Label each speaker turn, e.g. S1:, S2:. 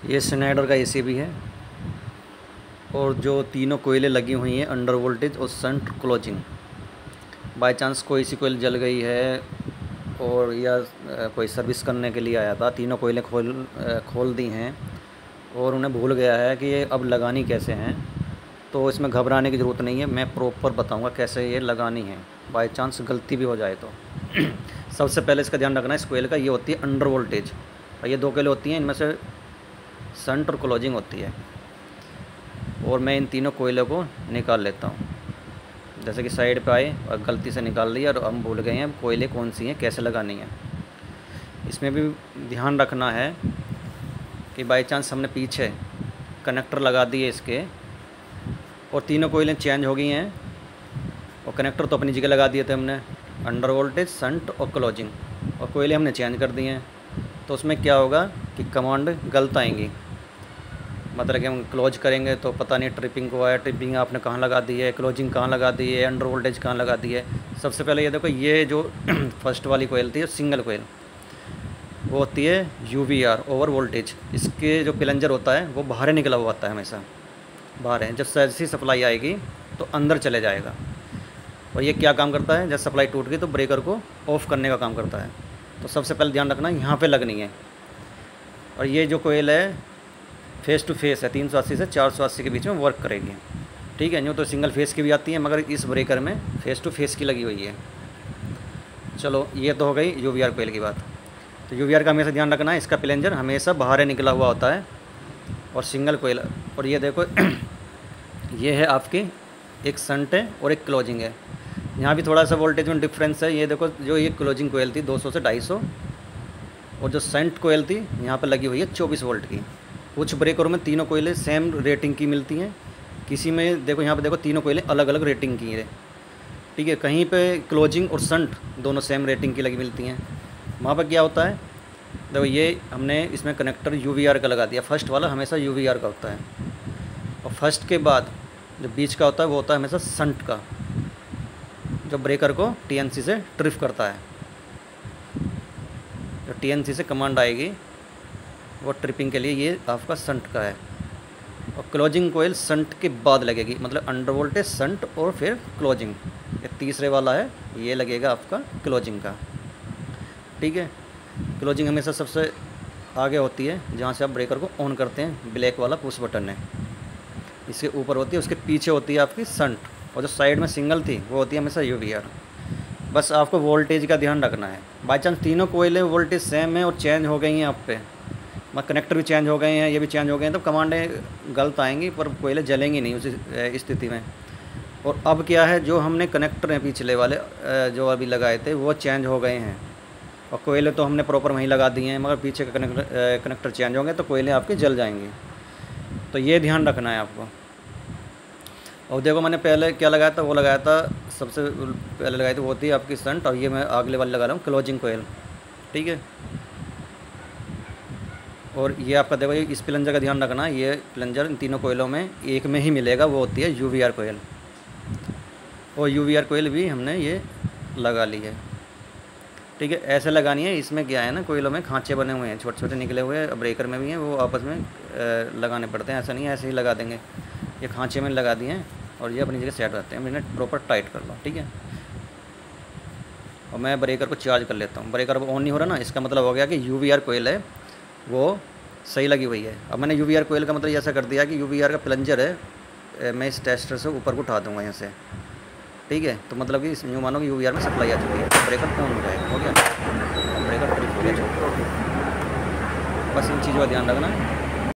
S1: ये स्नाइडर का एसी भी है और जो तीनों कोयलें लगी हुई हैं अंडर वोल्टेज और शंट क्लोजिंग। बाय चांस कोई सी कोयल जल गई है और या कोई सर्विस करने के लिए आया था, तीनों कोयलें खोल दी हैं और उन्हें भूल गया है कि ये अब लगानी कैसे हैं, तो इसमें घबराने की ज़रूरत नहीं है। मैं प्रॉपर बताऊंगा कैसे ये लगानी है, बाय चांस गलती भी हो जाए तो। सबसे पहले इसका ध्यान रखना है, इस कोयल का ये होती है अंडर वोल्टेज और ये दो कोयलें होती हैं, इनमें से शंट और क्लोजिंग होती है। और मैं इन तीनों कोयलों को निकाल लेता हूँ, जैसे कि साइड पे आए और गलती से निकाल ली और हम भूल गए हैं कोयलें कौन सी हैं, कैसे लगानी है। इसमें भी ध्यान रखना है कि बाई चांस हमने पीछे कनेक्टर लगा दिए इसके और तीनों कोयलें चेंज हो गई हैं और कनेक्टर तो अपनी जगह लगा दिए थे हमने, अंडर वोल्टेज, शंट और क्लोजिंग, और कोयलें हमने चेंज कर दी हैं, तो उसमें क्या होगा कि कमांड गलत आएंगी। मतलब कि हम क्लोज करेंगे तो पता नहीं ट्रिपिंग को आया, ट्रिपिंग आपने कहाँ लगा दी है, क्लोजिंग कहाँ लगा दी है, अंडर वोल्टेज कहाँ लगा दी है। सबसे पहले ये देखो, ये जो फर्स्ट वाली कोयल थी सिंगल कोयल, वो होती है UVR ओवर वोल्टेज। इसके जो प्लंजर होता है वो बाहर निकला हुआ आता है, हमेशा बाहर है। जब जैसी सप्लाई आएगी तो अंदर चले जाएगा और ये क्या काम करता है, जब सप्लाई टूट गई तो ब्रेकर को ऑफ़ करने का काम करता है। तो सबसे पहले ध्यान रखना यहाँ पे लगनी है। और ये जो कोयल है फेस टू फेस है, 380 से 480 के बीच में वर्क करेगी, ठीक है। यूँ तो सिंगल फेस की भी आती है, मगर इस ब्रेकर में फेस टू फेस की लगी हुई है। चलो ये तो हो गई UVR कोयल की बात। तो UVR का हमेशा ध्यान रखना है, इसका प्लंजर हमेशा बाहर निकला हुआ होता है और सिंगल कोयल। और ये देखो ये है आपकी एक शंट है और एक क्लोजिंग है। यहाँ भी थोड़ा सा वोल्टेज में डिफरेंस है। ये देखो, जो ये क्लोजिंग कोयल थी 200 से 250 और जो शंट कोयल थी यहाँ पर लगी हुई है 24 वोल्ट की। कुछ ब्रेकरों में तीनों कोयलें सेम रेटिंग की मिलती हैं, किसी में देखो, यहाँ पे देखो तीनों कोयलें अलग अलग रेटिंग की है, ठीक है। कहीं पे क्लोजिंग और शंट दोनों सेम रेटिंग की लगी मिलती हैं। वहाँ पर क्या होता है, देखो ये हमने इसमें कनेक्टर UVR का लगा दिया। फर्स्ट वाला हमेशा UVR का होता है और फर्स्ट के बाद जो बीच का होता है वो होता है हमेशा शंट का, जो ब्रेकर को TNC से ट्रिप करता है। जो TNC से कमांड आएगी वो ट्रिपिंग के लिए, ये आपका शंट का है। और क्लोजिंग कोयल शंट के बाद लगेगी, मतलब अंडर वोल्टेज, शंट और फिर क्लोजिंग। ये तीसरे वाला है, ये लगेगा आपका क्लोजिंग का, ठीक है। क्लोजिंग हमेशा सबसे आगे होती है, जहाँ से आप ब्रेकर को ऑन करते हैं, ब्लैक वाला पुश बटन है इसके ऊपर होती है। उसके पीछे होती है आपकी शंट और जो साइड में सिंगल थी वो होती है हमेशा UVR। बस आपको वोल्टेज का ध्यान रखना है। बाई चांस तीनों कोयलें वोल्टेज सेम है और चेंज हो गई हैं आप पे, कनेक्टर भी चेंज हो गए हैं, ये भी चेंज हो गए हैं, तो कमांडें गलत आएंगी पर कोयलें जलेंगी नहीं उस स्थिति में। और अब क्या है, जो हमने कनेक्टर हैं पिछले वाले जो अभी लगाए थे वो चेंज हो गए हैं और कोयलें तो हमने प्रॉपर वहीं लगा दी हैं, मगर पीछे का कनेक्टर चेंज होंगे तो कोयलें आपकी जल जाएंगी। तो ये ध्यान रखना है आपको। और देखो, मैंने पहले क्या लगाया था, वो लगाया था, सबसे पहले लगाई थी वो थी आपकी शंट, और ये मैं अगले वाले लगा रहा हूँ क्लोजिंग कोयल, ठीक है। और ये आपका देखो, इस प्लंजर का ध्यान रखना, ये प्लंजर इन तीनों कोयलों में एक में ही मिलेगा, वो होती है UVR कोयल। और UVR कोयल भी हमने ये लगा ली है, ठीक है। ऐसे लगानी है। इसमें क्या है ना, कोयलों में खांचे बने हुए हैं, छोटे छोटे निकले हुए, ब्रेकर में भी हैं, वो आपस में लगाने पड़ते हैं। ऐसा नहीं है ऐसे ही लगा देंगे, ये खांचे में लगा दिए हैं और ये अपनी जगह सेट रहते हैं। मैंने प्रॉपर टाइट कर लो, ठीक है। और मैं ब्रेकर को चार्ज कर लेता हूँ। ब्रेकर ऑन नहीं हो रहा ना, इसका मतलब हो गया कि UVR कोयल है वो सही लगी हुई है। अब मैंने UVR कोयल का मतलब ऐसा कर दिया कि UVR का प्लंजर है, मैं इस टेस्टर से ऊपर को उठा दूँगा यहाँ से, ठीक है। तो मतलब कि यूँ मानो कि UVR में सप्लाई आ चुकी है, तो ब्रेकर ऑन हो जाएगा, हो गया, ब्रेकर ट्रिप हो गया। बस इन चीज़ों का ध्यान रखना है।